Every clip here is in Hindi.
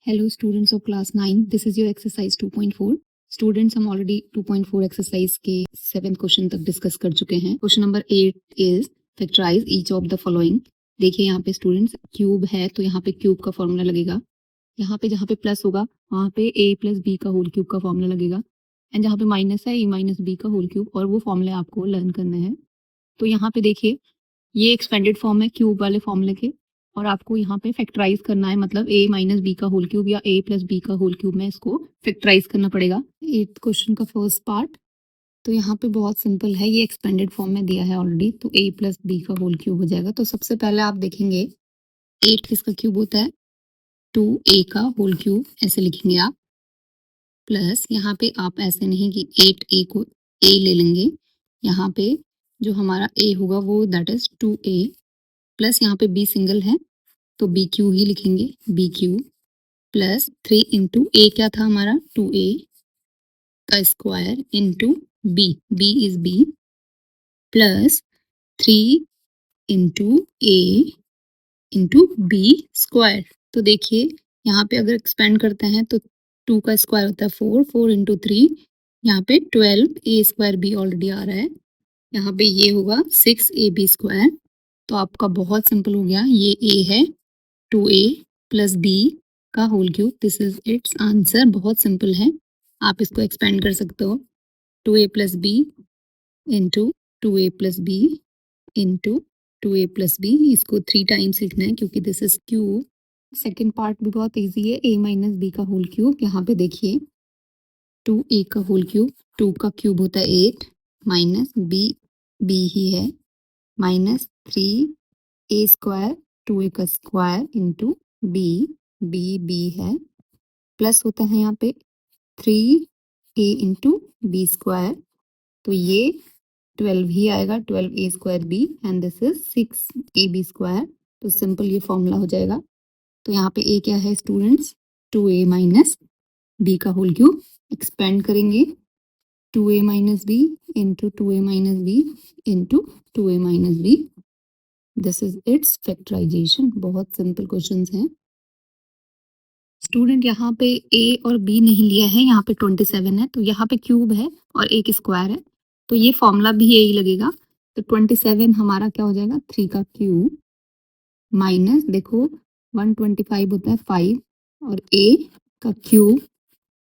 Hello students of class 9, this is your exercise 2.4. Students हम ऑलरेडी 2.4 एक्सरसाइज के 7th क्वेश्चन तक डिस्कस कर चुके हैं. Question number 8 is factorize each of the following. देखिए यहाँ पे स्टूडेंट्स क्यूब है तो यहाँ पे क्यूब का फॉर्मूला लगेगा. यहाँ पे जहाँ पे प्लस होगा वहाँ पे a प्लस बी का होल क्यूब का फॉर्मूला लगेगा. एंड जहाँ पे माइनस है a माइनस बी का होल क्यूब, और वो फॉर्मूले आपको लर्न करने हैं. तो यहाँ पे देखिए ये एक्सपेंडेड फॉर्म है क्यूब वाले फॉर्मूले के, और आपको यहाँ पे फैक्टराइज करना है, मतलब a माइनस बी का होल क्यूब या a प्लस बी का होल क्यूब में इसको फैक्टराइज करना पड़ेगा. 8th क्वेश्चन का फर्स्ट पार्ट. तो यहाँ पे बहुत सिंपल है, ये एक्सपेंडेड फॉर्म में दिया है ऑलरेडी, तो a प्लस बी का होल क्यूब हो जाएगा. तो सबसे पहले आप देखेंगे 8 किसका क्यूब होता है, 2a का होल क्यूब ऐसे लिखेंगे आप. प्लस यहाँ पे आप ऐसे नहीं कि 8a को a ले लेंगे, यहाँ पे जो हमारा a होगा वो दैट इज 2a, प्लस यहाँ पे b सिंगल है तो बी क्यू ही लिखेंगे, b cube plus 3 into a क्या था हमारा 2a का square into b, b is b, plus 3 into a into b square. तो देखिए यहाँ पे अगर एक्सपेंड करते हैं तो 2 का स्क्वायर होता है 4, 4 इंटू 3 यहाँ पे 12, ए स्क्वायर बी ऑलरेडी आ रहा है, यहाँ पे ये होगा 6ab स्क्वायर. तो आपका बहुत सिंपल हो गया, ये a है 2a प्लस बी का whole cube, this is its answer. बहुत सिंपल है, आप इसको एक्सपेंड कर सकते हो. 2a plus b into 2a plus b into 2a plus b, इसको 3 टाइम्स लिखना है क्योंकि this is cube. Second part भी बहुत इजी है, a माइनस बी का होल क्यूब. यहाँ पे देखिए 2a का होल क्यूब, 2 का क्यूब होता है 8 माइनस बी, बी ही है, माइनस 3a स्क्वायर 2a का square into b, b b है, प्लस होता है यहाँ पे 3a इंटू बी स्क्वायर, तो ये 12 ही आएगा, 12a square b, and this is 6ab square. तो सिंपल ये फॉर्मूला हो जाएगा. तो यहाँ पे a क्या है स्टूडेंट्स, 2a माइनस बी का होल क्यूब. एक्सपेंड करेंगे 2a minus b into 2a minus b into 2a minus b, this is its factorization. बहुत सिंपल क्वेश्चंस हैं स्टूडेंट. यहाँ पे a और b नहीं लिया है, यहाँ पे 27 है, तो यहाँ पे क्यूब है और एक स्क्वायर है, तो ये फॉर्मूला भी यही लगेगा. तो 27 हमारा क्या हो जाएगा, 3 का क्यूब माइनस देखो 125 होता है 5 और a का क्यूब,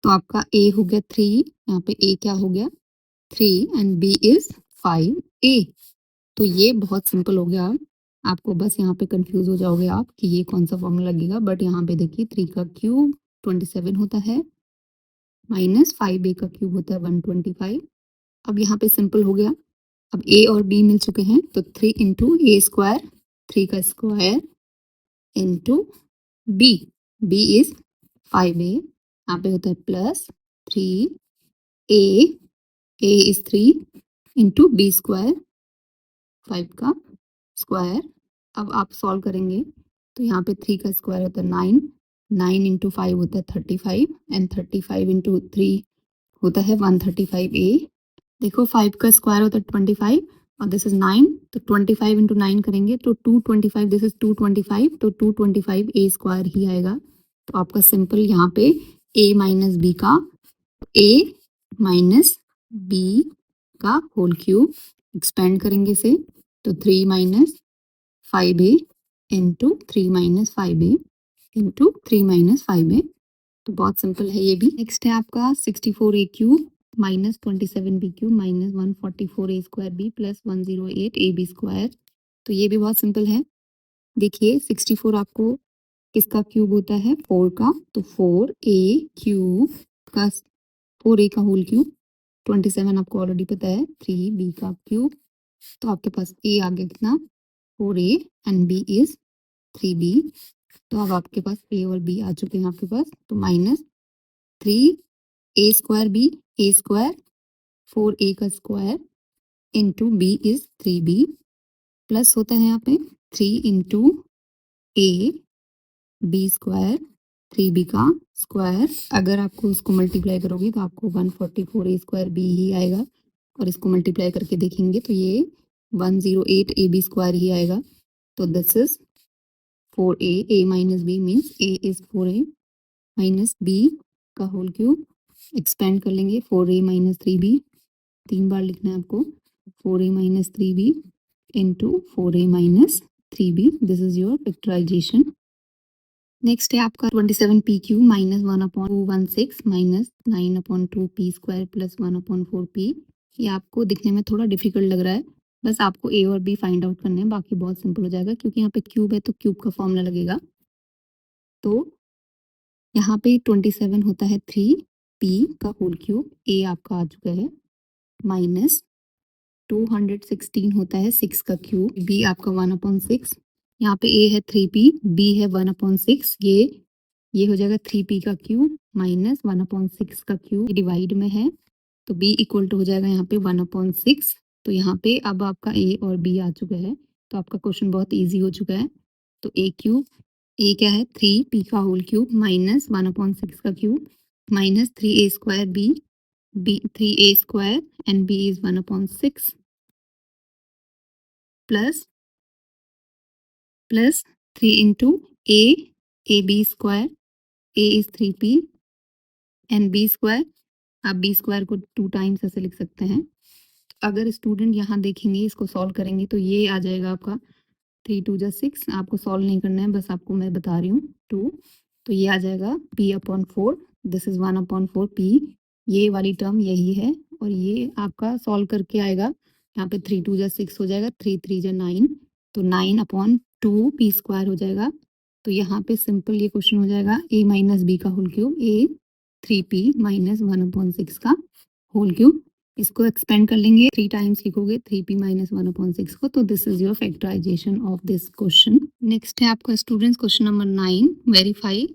तो आपका a हो गया 3, यहाँ पे a क्या हो गया 3 एंड b इज 5a. तो ये बहुत सिंपल हो गया. आपको बस यहाँ पे कंफ्यूज हो जाओगे आप कि ये कौन सा फॉर्मूला लगेगा, बट यहाँ पे देखिए 3 का क्यूब 27 होता है माइनस 5a का क्यूब होता है 125. अब यहाँ पे सिंपल हो गया. अब a और b मिल चुके हैं, तो 3 इंटू ए स्क्वायर, 3 का square into b, b is 5a, यहाँ पे होता है plus 3a, a is 3 into b square 5 का स्क्वायर. अब आप सॉल्व करेंगे तो यहाँ पे 3 का स्क्वायर होता है 9, 9 इंटू 5 होता है 35, एंड 35 इंटू 3 होता है 135a. देखो 5 का स्क्वायर होता है 25 और दिस इज 9, तो 25 इंटू 9 करेंगे तो 225, दिस इज 225, तो 225a स्क्वायर ही आएगा. तो आपका सिंपल यहाँ पे a माइनस बी का, a माइनस बी का होल क्यूब एक्सपेंड करेंगे से, तो 3 minus 5a into 3 minus 5a into 3 minus 5a. तो बहुत सिंपल है ये भी. नेक्स्ट है आपका 64a cube minus 27b cube minus 144a square b plus 108ab square. तो ये भी बहुत सिंपल है. देखिए 64 आपको किसका क्यूब होता है, 4 का, तो 4a क्यूब का 4a का होल क्यूब, 27 आपको ऑलरेडी पता है 3b का क्यूब, तो आपके पास a आ गया कितना 4a and b is 3b. तो अब आपके पास a और b आ चुके हैं आपके पास, तो minus 3a square b, a square 4a का square into b is 3b, plus होता है यहाँ पे 3 into a b square 3b का स्क्वायर. अगर आपको उसको मल्टीप्लाई करोगे तो आपको 144a स्क्वायर b ही आएगा, और इसको मल्टीप्लाई करके देखेंगे तो ये 108ab स्क्वायर ही आएगा. तो this is 4a, a minus b means a is 4a minus b का होल क्यूब, एक्सपेंड कर लेंगे 4a माइनस 3b, 3 बार लिखना है आपको, 4a minus 3b into 4a minus 3b, this is your factorization. Next है आपका 27p cube minus 1/216 minus 9/2p square plus 1/4p। ये आपको दिखने में थोड़ा डिफिकल्ट लग रहा है, बस आपको a और b फाइंड आउट करने हैं, बाकी बहुत सिंपल हो जाएगा क्योंकि यहाँ पे क्यूब है तो क्यूब का फॉर्मूला लगेगा। तो यहाँ पे 27 होता है 3p का होल क्यूब, a आपका आ चुका है, माइनस 216 होता है 6 का क्यूब, b आपका 1/6, यहाँ पे a है 3p, b है 1/6, ये हो जाएगा 3p का क्यूब माइनस 1/6 का क्यूब, डिवाइड में है तो b इक्वल टू हो जाएगा यहाँ पे 1/6। तो यहाँ पे अब आपका a और b आ चुका है, तो आपका क्वेश्चन बहुत इजी हो चुका है। तो a क्यूब, a क्या है 3p का होल क्यूब माइनस 1/6 का cube minus 3a square b 3a square and b is 1/6 plus 3 into a b square, a is 3p and b square, आप b स्क्वायर को 2 टाइम्स ऐसे लिख सकते हैं। अगर स्टूडेंट यहाँ देखेंगे, इसको सॉल्व करेंगे तो ये आ जाएगा आपका 3 2 जा 6, आपको सॉल्व नहीं करना है, बस आपको मैं बता रही हूँ 2, तो ये आ जाएगा p/4, दिस इज 1/4p, ये वाली टर्म यही है और ये आपका सॉल्व करके आएगा, यहाँ पे 3 2 जा 6 हो जाएगा, 3 3 जा 9, तो 9/2p स्क्वायर हो जाएगा। तो यहाँ पे सिंपल ये क्वेश्चन हो जाएगा a माइनस बी का whole cube, a 3p minus 1/6 का होल क्यूब, इसको एक्सपेंड कर लेंगे, 3 टाइम्स लिखोगे 3p माइनस 1/6 को, तो this is your factorization of this question. Next है आपका स्टूडेंट्स क्वेश्चन नंबर 9, वेरीफाई।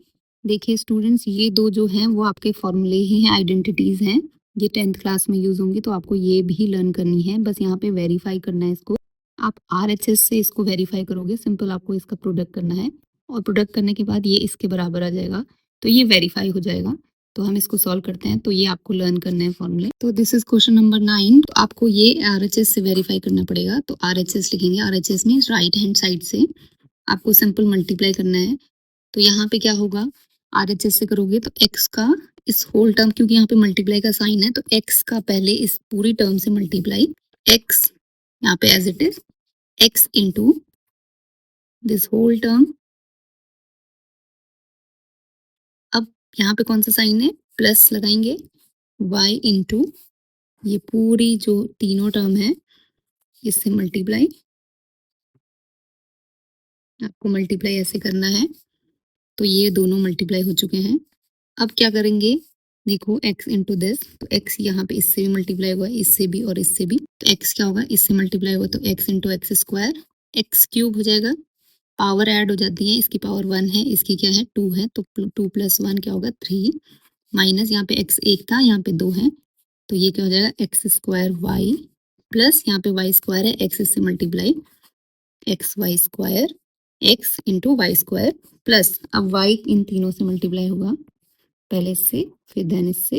देखिए स्टूडेंट्स, ये दो जो हैं वो आपके फॉर्मूले ही हैं, आइडेंटिटीज हैं, ये 10th क्लास में यूज होंगी, तो आपको ये भी लर्न करनी है, बस यहाँ पे वेरीफाई करना है इसको। आप RHS से इसको वेरीफाई करोगे, सिंपल आपको इसका प्रोडक्ट करना है और प्रोडक्ट करने के बाद ये इसके बराबर आ जाएगा, तो ये वेरीफाई हो जाएगा। तो हम इसको सॉल्व करते हैं, तो ये आपको लर्न करना है फॉर्मूले। तो दिस इज क्वेश्चन नंबर 9, तो आपको ये RHS से वेरीफाई करना पड़ेगा, तो RHS लिखेंगे, RHS means right hand side से आपको सिंपल मल्टीप्लाई करना है। तो यहाँ पे क्या होगा, RHS से करोगे तो x का इस होल टर्म, क्योंकि यहाँ पे मल्टीप्लाई का साइन है, तो x का पहले इस पूरी टर्म से मल्टीप्लाई, x यहाँ पे as it is x into this whole term, अब यहाँ पे कौन सा साइन है, प्लस लगाएंगे, y इंटू ये पूरी जो तीनों टर्म है इससे मल्टीप्लाई, आपको मल्टीप्लाई ऐसे करना है, तो ये दोनों मल्टीप्लाई हो चुके हैं। अब क्या करेंगे, देखो x इंटू दिस, तो x यहाँ पे इससे भी मल्टीप्लाई हुआ, इससे भी और इससे भी, तो x क्या होगा, इससे मल्टीप्लाई हुआ तो x into x square, x cube हो जाएगा, पावर ऐड हो जाती है, इसकी पावर 1 है, इसकी क्या है 2 है, तो 2 + 1 क्या होगा 3, माइनस यहाँ पे x 1 था, यहाँ पे 2 है, तो ये क्या हो जाएगा एक्स स्क्वायर वाई, प्लस यहाँ पे वाई स्क्वायर है, एक्स से multiply x y square, x into y square, plus अब वाई इन तीनों से मल्टीप्लाई होगा, पहले इससे फिर देन इससे,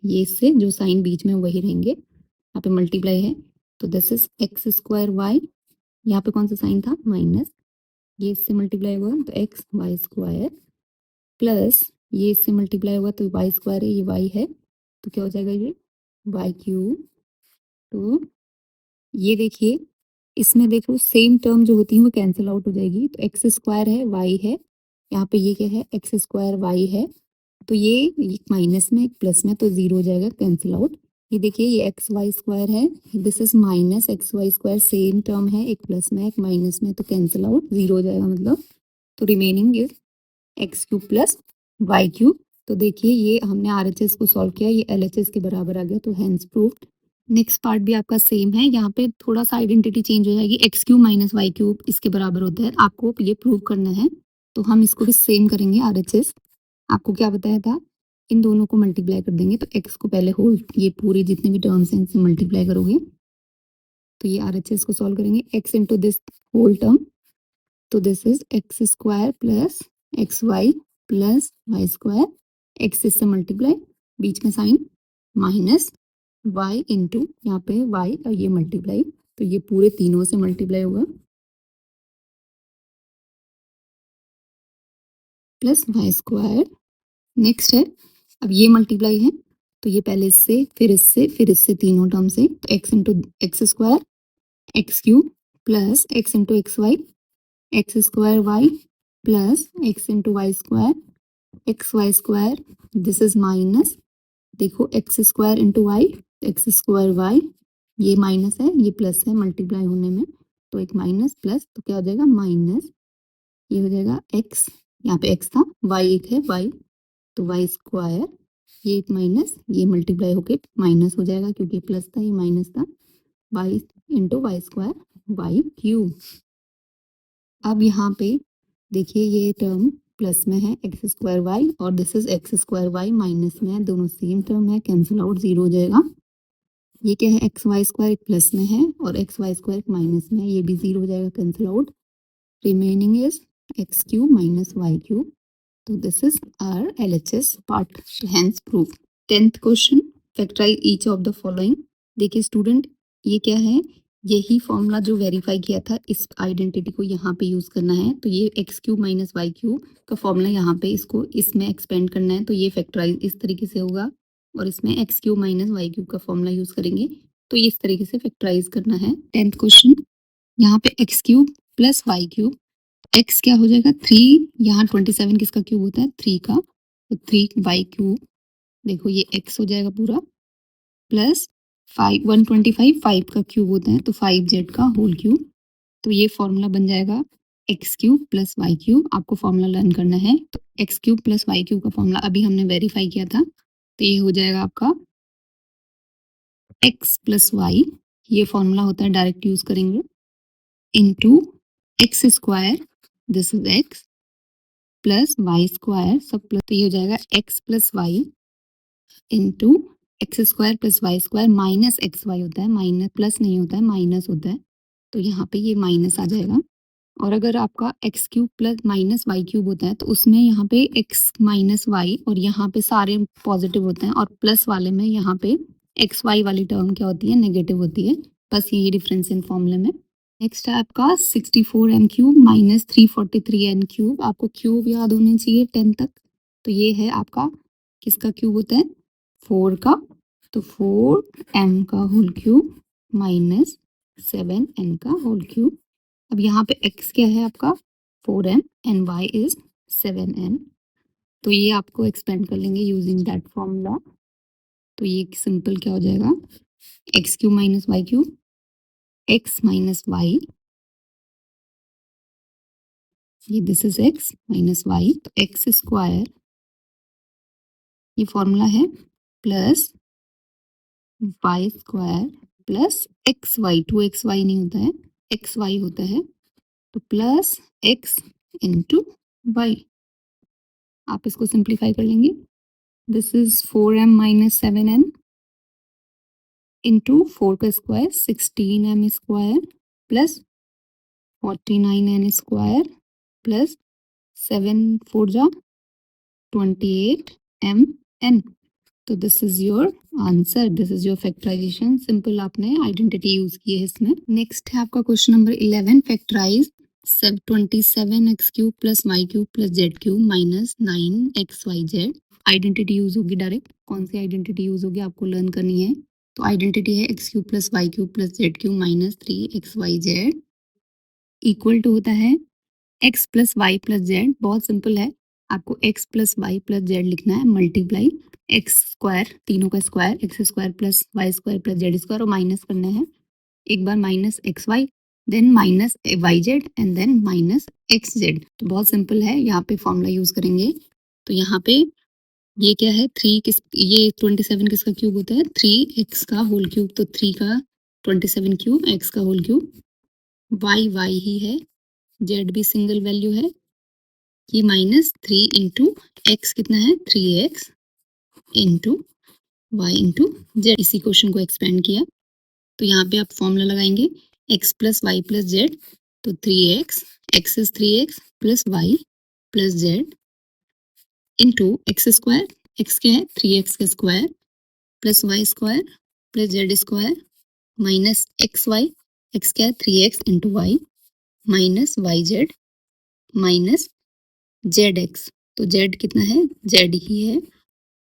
ये इससे, जो साइन बीच में वही रहेंगे, यहाँ पे मल्टीप्लाई है, तो this is x square y, यहाँ पे कौन सा साइन था माइनस, ये इससे मल्टीप्लाई हुआ तो एक्स वाई स्क्वायर, प्लस ये इससे मल्टीप्लाई हुआ तो वाई स्क्वायर है, ये वाई है, तो क्या हो जाएगा ये वाई क्यूब। तो ये देखिए, इसमें देखो सेम टर्म जो होती है वो कैंसिल आउट हो जाएगी, तो एक्स स्क्वायर है वाई है, यहाँ पे ये क्या है एक्स स्क्वायर वाई है, तो ये माइनस में एक प्लस में, तो जीरो हो जाएगा कैंसिल आउट। ये देखिए ये एक्स वाई स्क्वायर है, this is minus x y square, same term है, एक प्लस में एक माइनस में, तो कैंसिल आउट, जीरो हो जाएगा मतलब, तो remaining is x cube plus y cube. तो देखिए ये हमने RHS को सॉल्व किया, ये LHS के बराबर आ गया, तो हैंस प्रूव्ड। नेक्स्ट पार्ट भी आपका सेम है, यहाँ पे थोड़ा सा आइडेंटिटी चेंज हो जाएगी, x cube minus y cube इसके बराबर होता है, आपको ये प्रूव करना है, तो हम इसको भी सेम करेंगे। RHS आपको क्या बताया था, इन दोनों को मल्टीप्लाई कर देंगे, तो एक्स को पहले होल, ये पूरे जितने भी टर्म्स हैं इनसे मल्टीप्लाई करोगे, तो ये RHS को सॉल्व करेंगे, x into this whole term, तो this is x square plus x y plus y square, x इससे मल्टीप्लाई, बीच में साइन माइनस वाई इंटू यहाँ पे वाई और ये मल्टीप्लाई, तो ये पूरे तीनों से मल्टीप्लाई होगा, प्लस वाई स्क्वायर नेक्स्ट है, अब ये मल्टीप्लाई है तो ये पहले इससे फिर इससे तीनों टर्म से, तो x into x square x cube plus x into x square y plus x into y square, this is minus, देखो x square into y, x square y, ये माइनस है ये प्लस है मल्टीप्लाई होने में, तो एक माइनस प्लस तो क्या हो जाएगा माइनस, ये हो जाएगा एक्स, यहाँ पे एक्स था, वाई एक है वाई, तो वाई स्क्वायर, ये एक माइनस, ये मल्टीप्लाई होके माइनस हो जाएगा क्योंकि प्लस था ये माइनस था, y into y square y cube. अब यहाँ पे देखिए ये टर्म प्लस में है एक्स स्क्वायर वाई और this is x square y minus में है, दोनों सेम टर्म है, कैंसिल आउट जीरो हो जाएगा। ये क्या है एक्स वाई स्क्वायर प्लस में है और एक्स वाई स्क्वायर माइनस में है, ये भी जीरो हो जाएगा cancel out, remaining is x cube minus y cube, तो this is our LHS part, hence proof. 10th question, factorize each of the following. देखिए स्टूडेंट ये क्या है, यही फॉर्मूला जो वेरीफाई किया था इस आइडेंटिटी को यहाँ पे यूज करना है, तो ये x cube minus y cube का फॉर्मूला यहाँ पे इसको इसमें एक्सपेंड करना है, तो ये फैक्टराइज इस तरीके से होगा और इसमें x cube minus y cube का फॉर्मूला यूज करेंगे, तो ये इस तरीके से फैक्टराइज करना है। 10th क्वेश्चन, यहाँ पे x cube plus y cube, x क्या हो जाएगा 3, यहाँ 27 किसका क्यूब होता है 3 का, तो 3 वाई क्यूब, देखो ये एक्स हो जाएगा पूरा प्लस 125 5 का क्यूब होता है तो 5z का होल क्यूब, तो ये फॉर्मूला बन जाएगा x cube plus y cube, आपको फॉर्मूला लर्न करना है, तो x cube plus y cube का फॉर्मूला अभी हमने वेरीफाई किया था, तो ये हो जाएगा आपका एक्स प्लस वाई, ये फॉर्मूला होता है डायरेक्ट यूज करेंगे, into x square, this is x plus y square सब प्लस, तो ये हो जाएगा x plus y into x square plus y square minus x y होता है, माइनस प्लस नहीं होता है माइनस होता है, तो यहाँ पे ये माइनस आ जाएगा, और अगर आपका x cube plus minus y cube होता है तो उसमें यहाँ पे एक्स माइनस वाई और यहाँ पे सारे पॉजिटिव होते हैं, और प्लस वाले में यहाँ पे एक्स वाई वाली टर्म क्या होती है नेगेटिव होती है, बस यही डिफरेंस इन फॉर्मूले में। नेक्स्ट है आपका 64m cube minus 343n cube, आपको क्यूब याद होने चाहिए 10 तक, तो ये है आपका किसका क्यूब होता है 4 का, तो 4m का होल क्यूब माइनस 7n का होल क्यूब। अब यहाँ पे x क्या है आपका 4m and y is 7n, तो ये आपको एक्सपेंड कर लेंगे यूजिंग दैट फॉर्मूला, तो ये सिंपल क्या हो जाएगा x cube minus y cube, x minus y, ये this is x minus y, तो एक्स स्क्वायर, ये फॉर्मूला है plus y square plus x y, 2xy नहीं होता है एक्स वाई होता है, तो प्लस एक्स इंटू वाई, आप इसको सिंप्लीफाई कर लेंगे, this is 4m minus 7n into 4 का square 16m square plus 49n square plus 7 4 जा 28mn, तो this is your answer, this is your factorisation, simple आपने आइडेंटिटी यूज की है इसमें। नेक्स्ट है आपका question number 11, factorise 27x cube plus y cube plus z cube minus 9xyz, identity use होगी डायरेक्ट, कौन सी आइडेंटिटी यूज होगी आपको लर्न करनी है, तो आइडेंटिटी है x cube plus y cube plus z cube minus 3xyz equal to होता है x plus y plus z, बहुत सिंपल है, आपको x plus y plus z लिखना है मल्टीप्लाई एक्स स्क्वायर, तीनों का square x square plus y square plus z square, और माइनस करना है एक बार minus x y then minus y z and then minus x z, तो बहुत सिंपल है, यहाँ पे फॉर्मूला यूज करेंगे, तो यहाँ पे ये क्या है 3 किस, ये 27 किसका क्यूब होता है 3x का होल क्यूब, तो 3 का 27 क्यूब x का होल क्यूब, वाई ही है, जेड भी सिंगल वैल्यू है, ये माइनस 3 इंटू एक्स कितना है 3x into y into z, इसी क्वेश्चन को एक्सपेंड किया, तो यहाँ पे आप फॉर्मूला लगाएंगे x plus y plus z, तो 3x, x is 3x plus y plus z into x square, x क्या है 3x का square plus y square plus z square minus x y, x क्या है 3x into y minus y z minus z x, तो z कितना है, z ही है,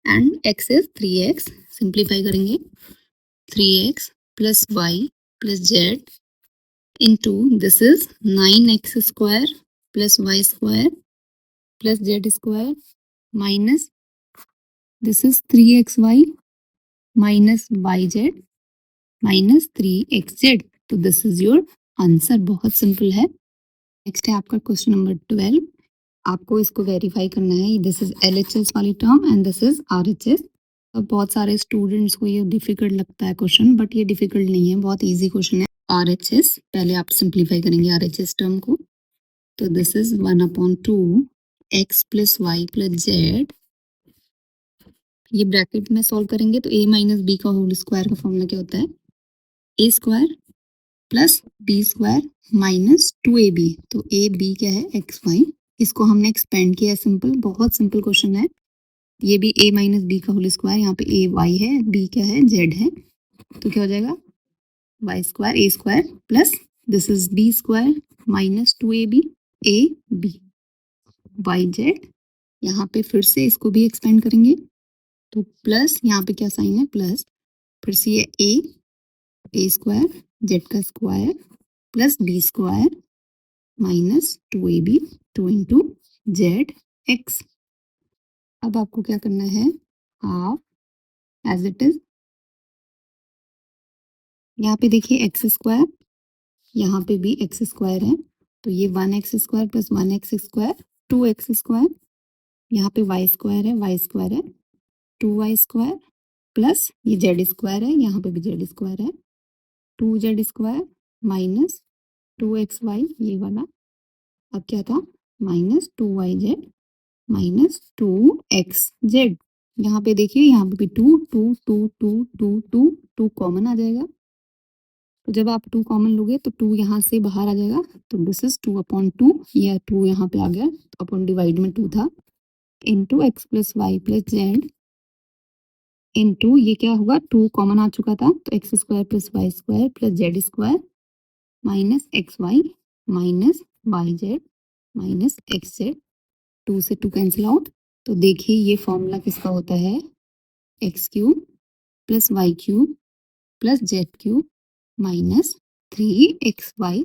and x is 3x. Simplify करेंगे, 3x plus y plus z into this is 9x square plus y square plus z square minus this is 3xy minus y z minus 3xz. तो दिस इज योर आंसर. बहुत सिंपल है. नेक्स्ट है आपका क्वेश्चन नंबर 12. आपको इसको वेरीफाई करना है. दिस इज LHS वाली term and this is RHS. अब बहुत सारे स्टूडेंट्स को ये डिफिकल्ट लगता है क्वेश्चन, बट ये डिफिकल्ट नहीं है, बहुत इजी क्वेश्चन है. RHS पहले आप सिंप्लीफाई करेंगे RHS टर्म को. तो this is 1/2 x plus y plus z. ये ब्रैकेट में सॉल्व करेंगे तो a माइनस बी का होल स्क्वायर का फॉर्मूला क्या होता है, a square plus b square minus 2ab. तो ए बी क्या है, एक्स वाई. इसको हमने एक्सपेंड किया है. सिंपल, बहुत सिंपल क्वेश्चन है. ये भी a माइनस बी का होल स्क्वायर, यहाँ पे a वाई है, b क्या है, z है. तो क्या हो जाएगा, y square a square plus this is b square minus 2ab a b y z. यहाँ पे फिर से इसको भी एक्सपेंड करेंगे तो प्लस यहाँ पे क्या साइन है, प्लस, फिर से ये a स्क्वायर जेड का square plus b square minus 2ab 2 into Z x. अब आपको क्या करना है, हाफ एज इट इज. यहाँ पे देखिए एक्स स्क्वायर, यहाँ पे भी एक्स स्क्वायर है, तो ये 1x square plus 1x square 2x square. यहाँ पे वाई स्क्वायर है 2y स्क्वायर प्लस ये जेड स्क्वायर है, यहाँ पे भी जेड स्क्वायर है 2z स्क्वायर माइनस 2xy ये वाला. अब क्या था, माइनस 2yz माइनस 2xz. यहाँ पे देखिए, यहाँ पे भी 2 2 2 2 2 2 2 कॉमन आ जाएगा. तो जब आप 2 कॉमन लोगे तो 2 यहाँ से बाहर आ जाएगा. तो दिस इज 2/2. या 2 यहाँ पे आ गया तो अपॉन डिवाइड में 2 था, into x plus y plus z into ये क्या होगा, 2 कॉमन आ चुका था तो x square plus y square plus z square minus x y minus y z minus x z. 2 से 2 कैंसिल आउट. तो देखिए ये फॉर्मूला किसका होता है, x cube plus y cube plus z cube minus 3xyz.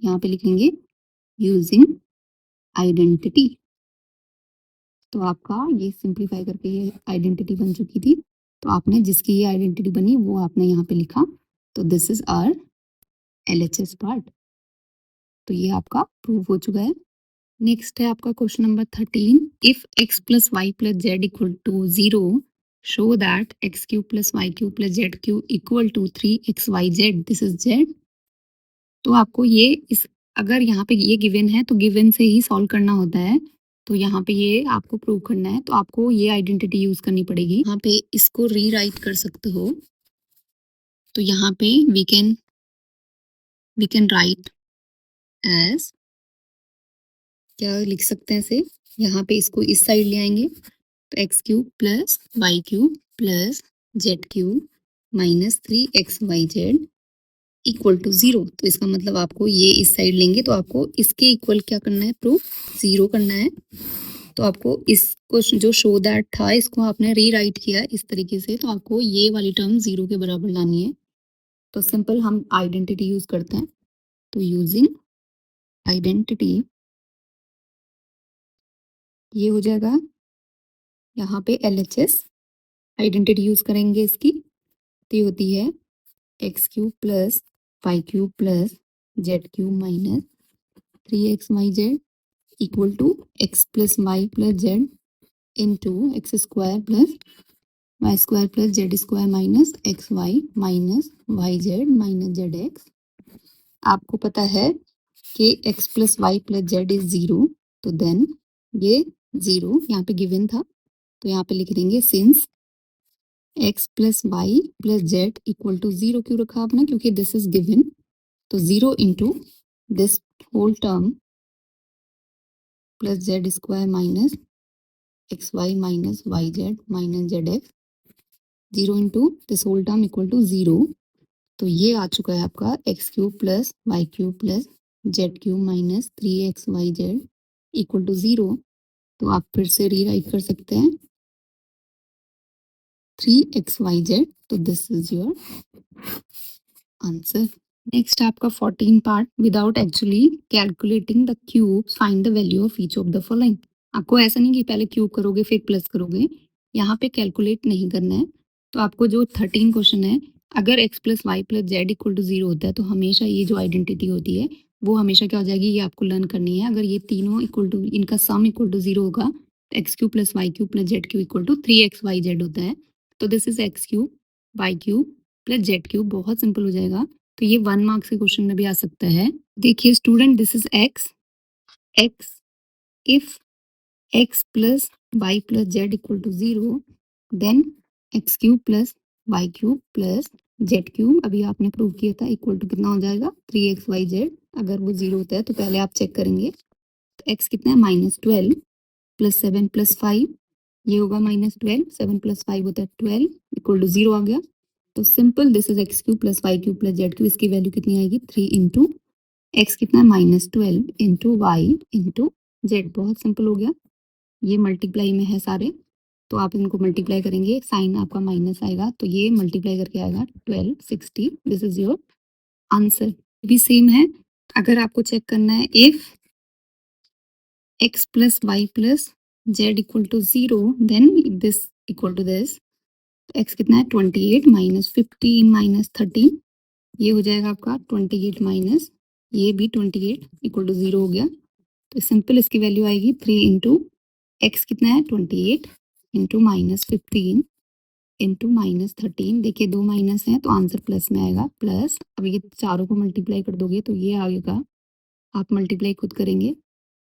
यहाँ पे लिखेंगे यूजिंग आइडेंटिटी. तो आपका ये सिंप्लीफाई करके ये आइडेंटिटी बन चुकी थी. तो आपने जिसकी ये आइडेंटिटी बनी वो आपने यहाँ पे लिखा. तो this is our LHS part. तो ये आपका प्रूव हो चुका है. नेक्स्ट है आपका question number 13. If x plus y plus z equal to 0 show that x cube plus y cube plus z cube equal to 3xyz. This is z. तो आपको ये इस, अगर यहाँ पे ये गिवन है तो गिवन से ही सॉल्व करना होता है. तो यहाँ पे ये आपको प्रूव करना है तो आपको ये आइडेंटिटी यूज करनी पड़ेगी. यहाँ पे इसको रीराइट कर सकते हो. तो यहाँ पे वी कैन राइट एज, क्या लिख सकते हैं इसे, यहाँ पे इसको इस साइड ले आएंगे तो x cube plus y cube plus z cube minus 3xyz equal to 0. तो इसका मतलब आपको ये इस साइड लेंगे तो आपको इसके इक्वल क्या करना है, प्रूफ 0 करना है. तो आपको इसको जो शो दैट था इसको आपने रीराइट किया इस तरीके से. तो आपको ये वाली टर्म 0 के बराबर लानी है. तो सिंपल हम आइडेंटिटी यूज करते हैं. तो यूजिंग आइडेंटिटी ये हो जाएगा, यहाँ पे LHS आइडेंटिटी यूज करेंगे इसकी. तो ये होती है x cube plus y cube plus z cube minus 3xyz equal to x plus y plus z into x square plus y square plus z square minus x y minus y z minus z x. आपको पता है कि x plus y plus z is 0. तो देन ये 0 यहाँ पे गिवन था तो यहाँ पे लिख देंगे since x plus y plus z equal to 0. क्यों रखा आपने, क्योंकि दिस इज गिवन. तो 0 into this whole term plus z square minus x y minus y z minus z x 0 into this whole term equal to 0. तो ये आ चुका है आपका x cube plus y cube plus z cube minus 3xyz equal to 0. तो आप फिर से रीराइट कर सकते हैं 3xyz। तो this is your answer. Next आपका 14 part, without actually calculating the cubes find the value of each of the following. आपको ऐसा नहीं कि पहले क्यूब करोगे फिर प्लस करोगे, यहाँ पे कैलकुलेट नहीं करना है। तो आपको जो 13 क्वेश्चन है, अगर x plus y plus z equal to 0 होता है तो हमेशा ये जो आइडेंटिटी होती है वो हमेशा क्या हो जाएगी, ये आपको लर्न करनी है। अगर ये तीनों इक्वल टू, इनका सम इक्वल टू 0 होगा तो x cube plus y cube plus z cube equal to 3xyz होता है। तो this is x cube y cube plus z cube. बहुत सिंपल हो जाएगा। तो ये 1 मार्क्स के क्वेश्चन में भी आ सकता है। देखिए student, this is x, x if x plus y plus z equal to 0 then x cube plus y cube plus z cube, अभी आपने प्रूव किया था, इक्वल टू कितना हो जाएगा 3xyz। अगर वो 0 होता है तो पहले आप चेक करेंगे। तो x कितना है -12 प्लस 7 प्लस 5, ये होगा -12, 7 प्लस 5 होता है 12 इक्वल टू 0 आ गया। तो simple this is x cube plus y cube plus z cube, इसकी वैल्यू कितनी आएगी 3 इंटू एक्स कितना है -12 इंटू वाई इंटू जेड। बहुत सिंपल हो गया। ये मल्टीप्लाई में है सारे, तो आप इनको मल्टीप्लाई करेंगे, साइन आपका माइनस आएगा तो ये मल्टीप्लाई करके आएगा 1260। This is your answer. भी सेम है। अगर आपको चेक करना है if x plus y plus z equal to 0 then this equal to this. x कितना है 28 माइनस 15 माइनस 13, ये हो जाएगा आपका 28 माइनस ये भी 28 इक्वल टू 0 हो गया। तो सिंपल इसकी वैल्यू आएगी 3 इंटू एक्स कितना है 28 इंटू -15 इंटू -13। देखिए दो माइनस है तो आंसर प्लस में आएगा, प्लस अब ये चारों को मल्टीप्लाई कर दोगे तो ये आएगा, आप मल्टीप्लाई खुद करेंगे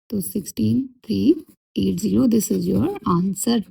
तो 16380। This is your answer.